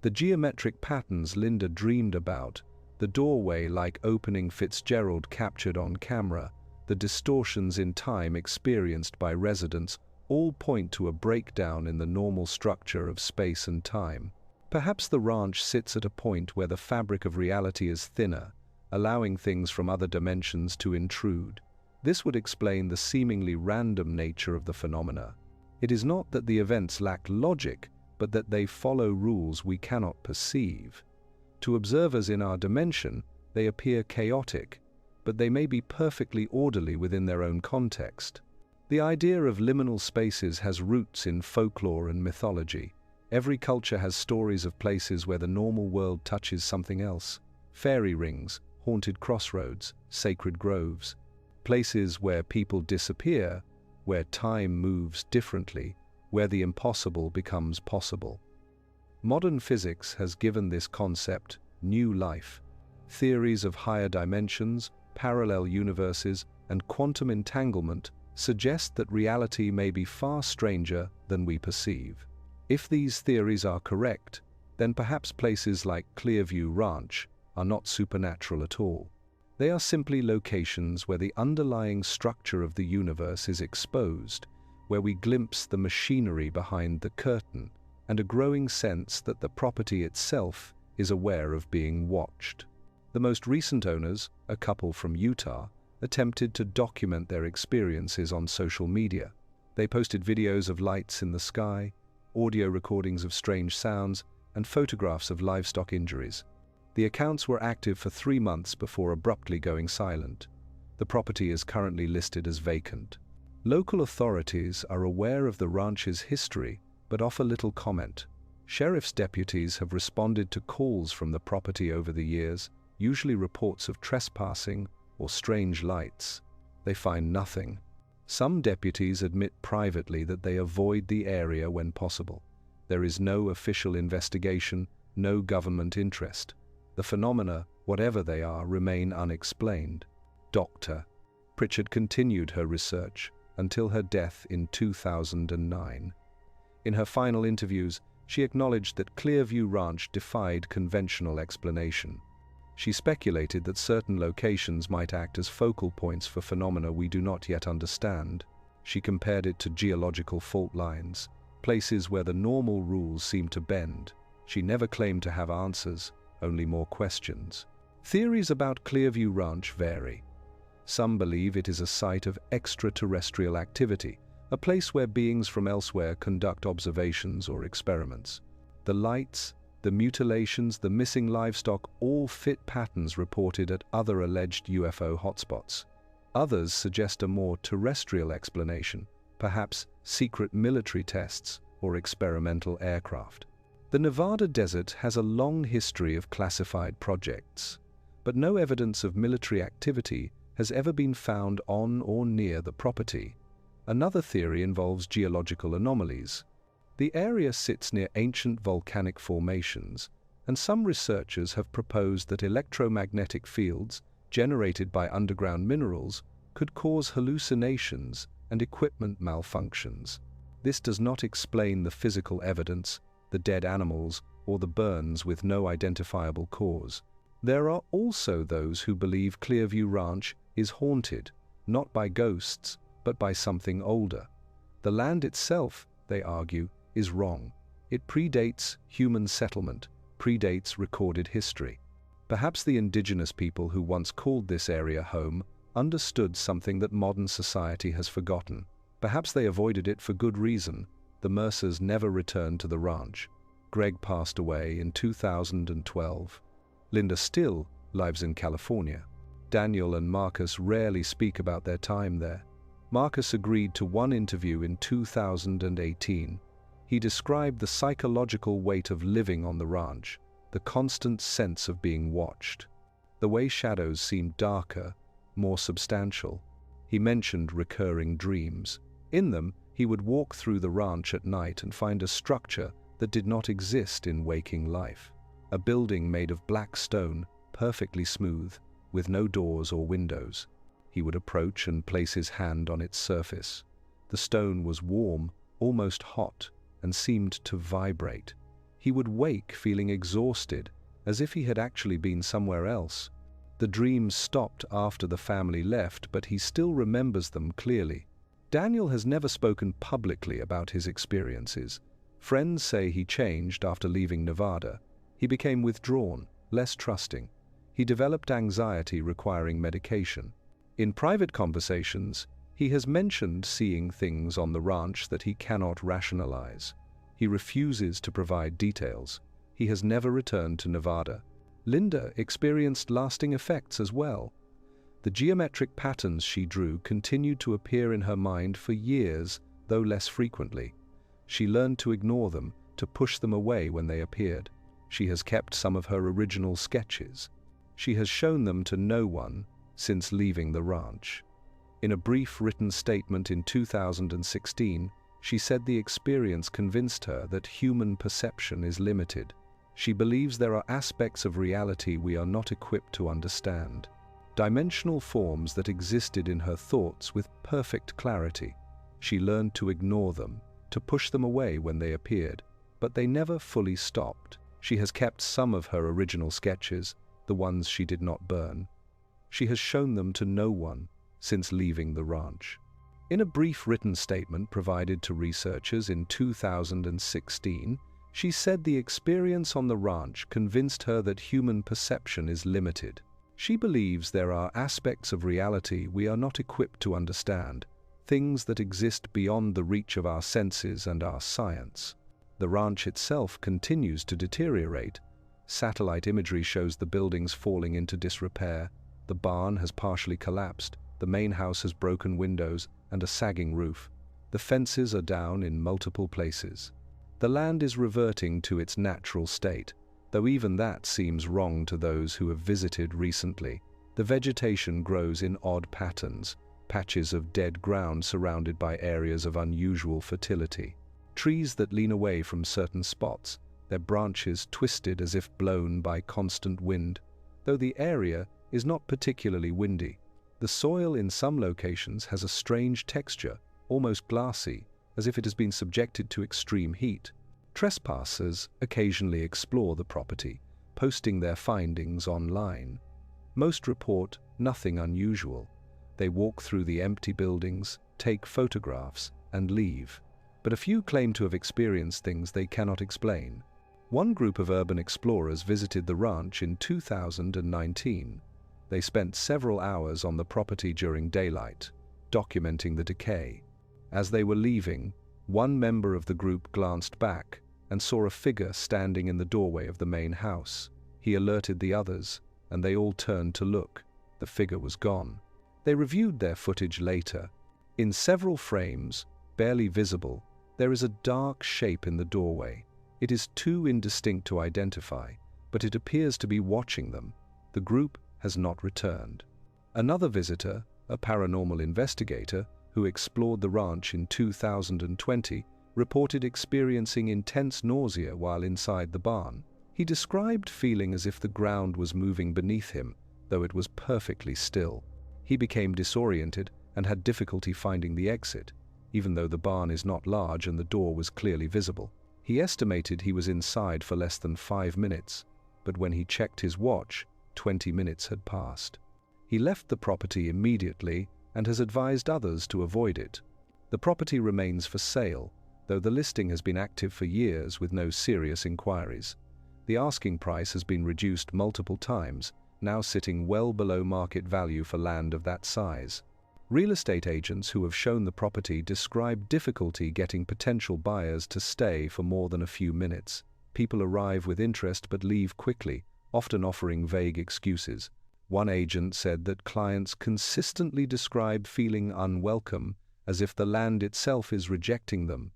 The geometric patterns Linda dreamed about, the doorway-like opening Fitzgerald captured on camera, the distortions in time experienced by residents, all point to a breakdown in the normal structure of space and time. Perhaps the ranch sits at a point where the fabric of reality is thinner, allowing things from other dimensions to intrude. This would explain the seemingly random nature of the phenomena. It is not that the events lack logic, but that they follow rules we cannot perceive. To observers in our dimension, they appear chaotic, but they may be perfectly orderly within their own context. The idea of liminal spaces has roots in folklore and mythology. Every culture has stories of places where the normal world touches something else. Fairy rings, haunted crossroads, sacred groves. Places where people disappear, where time moves differently, where the impossible becomes possible. Modern physics has given this concept new life. Theories of higher dimensions, parallel universes, and quantum entanglement suggest that reality may be far stranger than we perceive. If these theories are correct, then perhaps places like Clearview Ranch are not supernatural at all. They are simply locations where the underlying structure of the universe is exposed, where we glimpse the machinery behind the curtain, and a growing sense that the property itself is aware of being watched. The most recent owners, a couple from Utah, attempted to document their experiences on social media. They posted videos of lights in the sky, audio recordings of strange sounds, and photographs of livestock injuries. The accounts were active for 3 months before abruptly going silent. The property is currently listed as vacant. Local authorities are aware of the ranch's history, but offer little comment. Sheriff's deputies have responded to calls from the property over the years, usually reports of trespassing or strange lights. They find nothing. Some deputies admit privately that they avoid the area when possible. There is no official investigation, no government interest. The phenomena, whatever they are, remain unexplained. Dr. Pritchard continued her research until her death in 2009. In her final interviews, she acknowledged that Clearview Ranch defied conventional explanation. She speculated that certain locations might act as focal points for phenomena we do not yet understand. She compared it to geological fault lines, places where the normal rules seem to bend. She never claimed to have answers, only more questions. Theories about Clearview Ranch vary. Some believe it is a site of extraterrestrial activity, a place where beings from elsewhere conduct observations or experiments. The lights, the mutilations, the missing livestock all fit patterns reported at other alleged UFO hotspots. Others suggest a more terrestrial explanation, perhaps secret military tests or experimental aircraft. The Nevada desert has a long history of classified projects, but no evidence of military activity has ever been found on or near the property. Another theory involves geological anomalies. The area sits near ancient volcanic formations, and some researchers have proposed that electromagnetic fields generated by underground minerals could cause hallucinations and equipment malfunctions. This does not explain the physical evidence, the dead animals, or the burns with no identifiable cause. There are also those who believe Clearview Ranch is haunted, not by ghosts, but by something older. The land itself, they argue, is wrong. It predates human settlement, predates recorded history. Perhaps the indigenous people who once called this area home understood something that modern society has forgotten. Perhaps they avoided it for good reason. The Mercers never returned to the ranch. Greg passed away in 2012. Linda still lives in California. Daniel and Marcus rarely speak about their time there. Marcus agreed to one interview in 2018. He described the psychological weight of living on the ranch, the constant sense of being watched. The way shadows seemed darker, more substantial. He mentioned recurring dreams. In them, he would walk through the ranch at night and find a structure that did not exist in waking life. A building made of black stone, perfectly smooth, with no doors or windows. He would approach and place his hand on its surface. The stone was warm, almost hot, and seemed to vibrate. He would wake feeling exhausted, as if he had actually been somewhere else. The dreams stopped after the family left, but he still remembers them clearly. Daniel has never spoken publicly about his experiences, Friends say he changed after leaving Nevada. He became withdrawn, less trusting. He developed anxiety requiring medication. In private conversations, he has mentioned seeing things on the ranch that he cannot rationalize. He refuses to provide details. He has never returned to Nevada. Linda experienced lasting effects as well. The geometric patterns she drew continued to appear in her mind for years, though less frequently. She learned to ignore them, to push them away when they appeared. She has kept some of her original sketches. She has shown them to no one since leaving the ranch. In a brief written statement in 2016, she said the experience convinced her that human perception is limited. She believes there are aspects of reality we are not equipped to understand. Dimensional forms that existed in her thoughts with perfect clarity. She learned to ignore them, to push them away when they appeared, but they never fully stopped. She has kept some of her original sketches, the ones she did not burn. She has shown them to no one since leaving the ranch. In a brief written statement provided to researchers in 2016, she said the experience on the ranch convinced her that human perception is limited. She believes there are aspects of reality we are not equipped to understand, things that exist beyond the reach of our senses and our science. The ranch itself continues to deteriorate. Satellite imagery shows the buildings falling into disrepair. The barn has partially collapsed. The main house has broken windows and a sagging roof. The fences are down in multiple places. The land is reverting to its natural state, though even that seems wrong to those who have visited recently. The vegetation grows in odd patterns, patches of dead ground surrounded by areas of unusual fertility. Trees that lean away from certain spots, their branches twisted as if blown by constant wind, though the area is not particularly windy. The soil in some locations has a strange texture, almost glassy, as if it has been subjected to extreme heat. Trespassers occasionally explore the property, posting their findings online. Most report nothing unusual. They walk through the empty buildings, take photographs, and leave. But a few claim to have experienced things they cannot explain. One group of urban explorers visited the ranch in 2019. They spent several hours on the property during daylight, documenting the decay. As they were leaving, one member of the group glanced back and saw a figure standing in the doorway of the main house. He alerted the others, and they all turned to look. The figure was gone. They reviewed their footage later. In several frames, barely visible, there is a dark shape in the doorway. It is too indistinct to identify, but it appears to be watching them. The group has not returned. Another visitor, a paranormal investigator, who explored the ranch in 2020, reported experiencing intense nausea while inside the barn. He described feeling as if the ground was moving beneath him, though it was perfectly still. He became disoriented and had difficulty finding the exit, even though the barn is not large and the door was clearly visible. He estimated he was inside for less than 5 minutes, but when he checked his watch, 20 minutes had passed. He left the property immediately and has advised others to avoid it. The property remains for sale, though the listing has been active for years with no serious inquiries. The asking price has been reduced multiple times, now sitting well below market value for land of that size. Real estate agents who have shown the property describe difficulty getting potential buyers to stay for more than a few minutes. People arrive with interest but leave quickly, often offering vague excuses. One agent said that clients consistently describe feeling unwelcome, as if the land itself is rejecting them.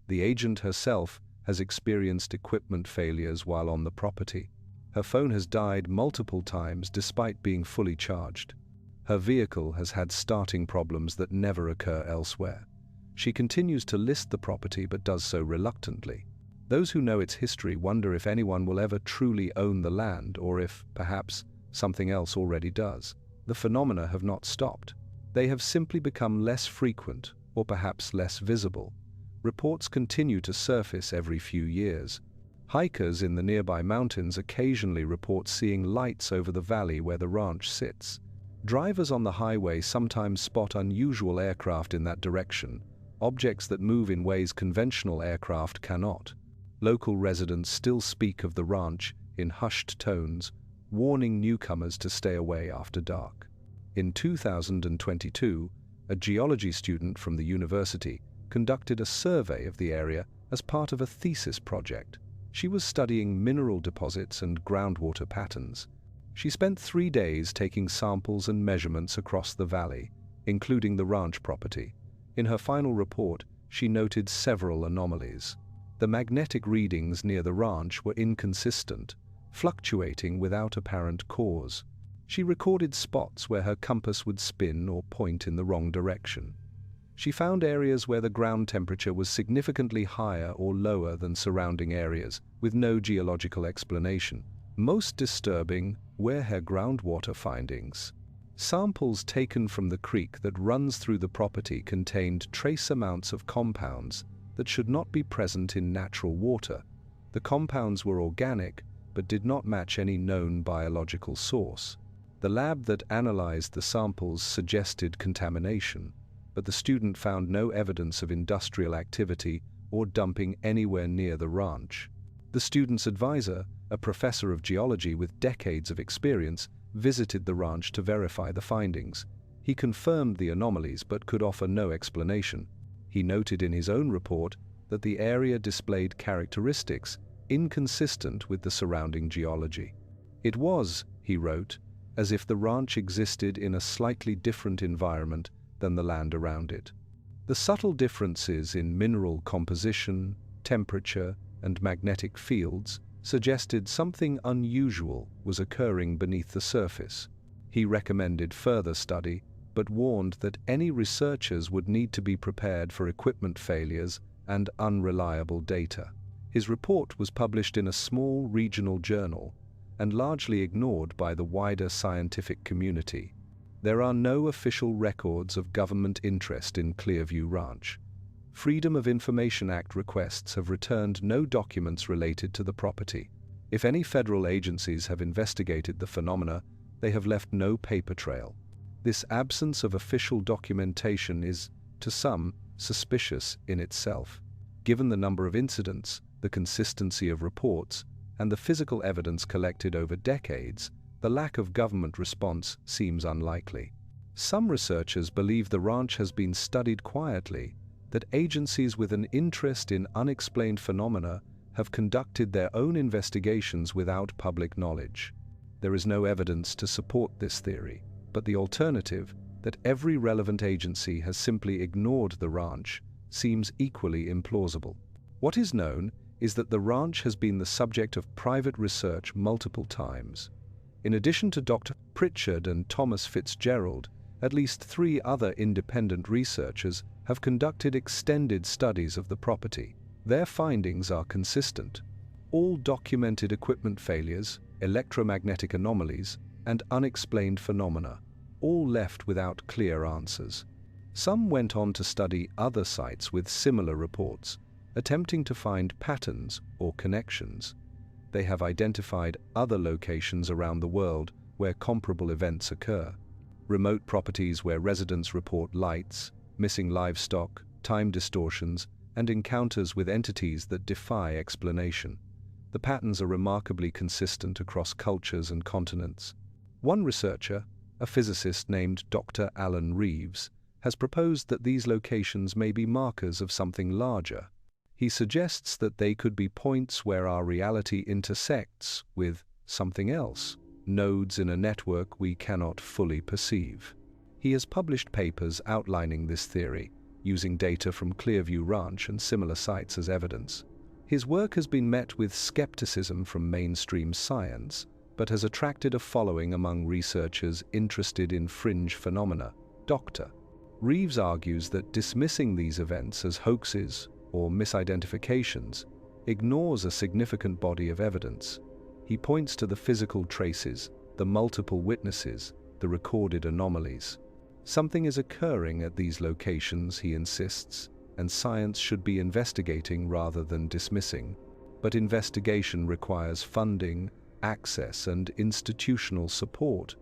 The agent herself has experienced equipment failures while on the property. Her phone has died multiple times despite being fully charged. Her vehicle has had starting problems that never occur elsewhere. She continues to list the property but does so reluctantly. Those who know its history wonder if anyone will ever truly own the land or if, perhaps, something else already does. The phenomena have not stopped. They have simply become less frequent or perhaps less visible. Reports continue to surface every few years. Hikers in the nearby mountains occasionally report seeing lights over the valley where the ranch sits. Drivers on the highway sometimes spot unusual aircraft in that direction, objects that move in ways conventional aircraft cannot. Local residents still speak of the ranch in hushed tones, warning newcomers to stay away after dark. In 2022, a geology student from the university conducted a survey of the area as part of a thesis project. She was studying mineral deposits and groundwater patterns. She spent 3 days taking samples and measurements across the valley, including the ranch property. In her final report, she noted several anomalies. The magnetic readings near the ranch were inconsistent, fluctuating without apparent cause. She recorded spots where her compass would spin or point in the wrong direction. She found areas where the ground temperature was significantly higher or lower than surrounding areas, with no geological explanation. Most disturbing were her groundwater findings. Samples taken from the creek that runs through the property contained trace amounts of compounds that should not be present in natural water. The compounds were organic, but did not match any known biological source. The lab that analyzed the samples suggested contamination, but the student found no evidence of industrial activity or dumping anywhere near the ranch. The student's advisor, a professor of geology with decades of experience, visited the ranch to verify the findings. He confirmed the anomalies but could offer no explanation. He noted in his own report that the area displayed characteristics inconsistent with the surrounding geology. It was, he wrote, as if the ranch existed in a slightly different environment than the land around it. The subtle differences in mineral composition, temperature, and magnetic fields suggested something unusual was occurring beneath the surface. He recommended further study, but warned that any researchers would need to be prepared for equipment failures and unreliable data. His report was published in a small regional journal and largely ignored by the wider scientific community. There are no official records of government interest in Clearview Ranch. Freedom of Information Act requests have returned no documents related to the property. If any federal agencies have investigated the phenomena, they have left no paper trail. This absence of official documentation is, to some, suspicious in itself. Given the number of incidents, the consistency of reports, and the physical evidence collected over decades, the lack of government response seems unlikely. Some researchers believe the ranch has been studied quietly, that agencies with an interest in unexplained phenomena have conducted their own investigations without public knowledge. There is no evidence to support this theory, but the alternative, that every relevant agency has simply ignored the ranch, seems equally implausible. What is known is that the ranch has been the subject of private research multiple times. In addition to Dr. Pritchard and Thomas Fitzgerald, at least 3 other independent researchers have conducted extended studies of the property. Their findings are consistent. All documented equipment failures, electromagnetic anomalies, and unexplained phenomena, all left without clear answers. Some went on to study other sites with similar reports, attempting to find patterns or connections. They have identified other locations around the world where comparable events occur. Remote properties where residents report lights, missing livestock, time distortions, and encounters with entities that defy explanation. The patterns are remarkably consistent across cultures and continents. One researcher, a physicist named Dr. Alan Reeves, has proposed that these locations may be markers of something larger. He suggests that they could be points where our reality intersects with something else, nodes in a network we cannot fully perceive. He has published papers outlining this theory, using data from Clearview Ranch and similar sites as evidence. His work has been met with skepticism from mainstream science, but has attracted a following among researchers interested in fringe phenomena. Dr. Reeves argues that dismissing these events as hoaxes or misidentifications ignores a significant body of evidence. He points to the physical traces, the multiple witnesses, the recorded anomalies. Something is occurring at these locations, he insists, and science should be investigating rather than dismissing. But investigation requires funding, access, and institutional support.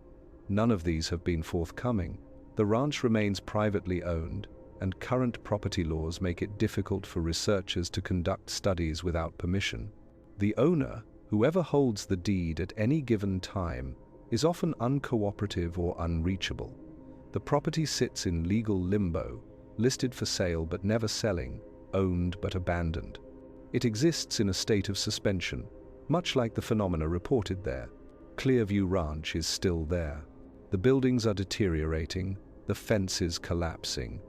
None of these have been forthcoming. The ranch remains privately owned, and current property laws make it difficult for researchers to conduct studies without permission. The owner, whoever holds the deed at any given time, is often uncooperative or unreachable. The property sits in legal limbo, listed for sale but never selling, owned but abandoned. It exists in a state of suspension, much like the phenomena reported there. Clearview Ranch is still there. The buildings are deteriorating, the fence is collapsing.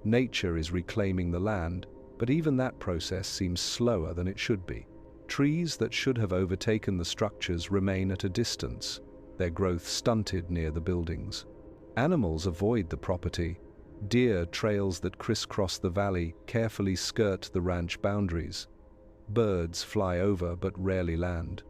Nature is reclaiming the land, but even that process seems slower than it should be. Trees that should have overtaken the structures remain at a distance, their growth stunted near the buildings. Animals avoid the property. Deer trails that crisscross the valley carefully skirt the ranch boundaries. Birds fly over but rarely land.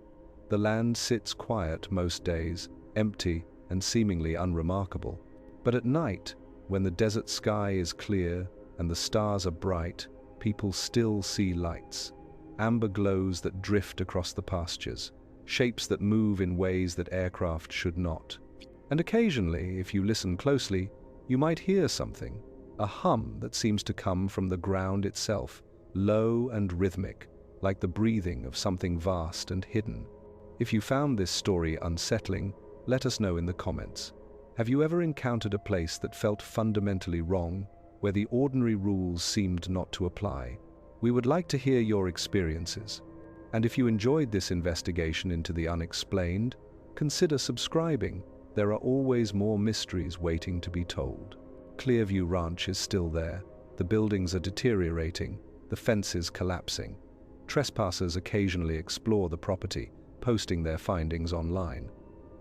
The land sits quiet most days, empty and seemingly unremarkable. But at night, when the desert sky is clear and the stars are bright, people still see lights. Amber glows that drift across the pastures, shapes that move in ways that aircraft should not. And occasionally, if you listen closely, you might hear something, a hum that seems to come from the ground itself, low and rhythmic, like the breathing of something vast and hidden. If you found this story unsettling, let us know in the comments. Have you ever encountered a place that felt fundamentally wrong, where the ordinary rules seemed not to apply? We would like to hear your experiences. And if you enjoyed this investigation into the unexplained, consider subscribing. There are always more mysteries waiting to be told. Clearview Ranch is still there. The buildings are deteriorating, the fences collapsing. Trespassers occasionally explore the property, posting their findings online.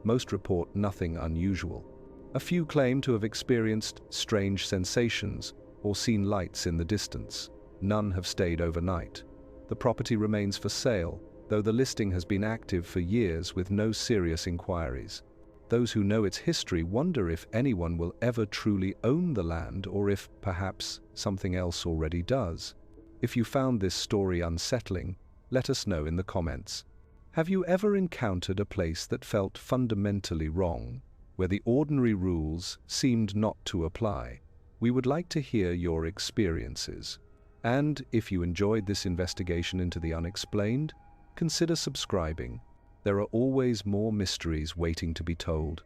Most report nothing unusual. A few claim to have experienced strange sensations or seen lights in the distance. None have stayed overnight. The property remains for sale, though the listing has been active for years with no serious inquiries. Those who know its history wonder if anyone will ever truly own the land or if, perhaps, something else already does. If you found this story unsettling, let us know in the comments. Have you ever encountered a place that felt fundamentally wrong, where the ordinary rules seemed not to apply? We would like to hear your experiences. And if you enjoyed this investigation into the unexplained, consider subscribing. There are always more mysteries waiting to be told.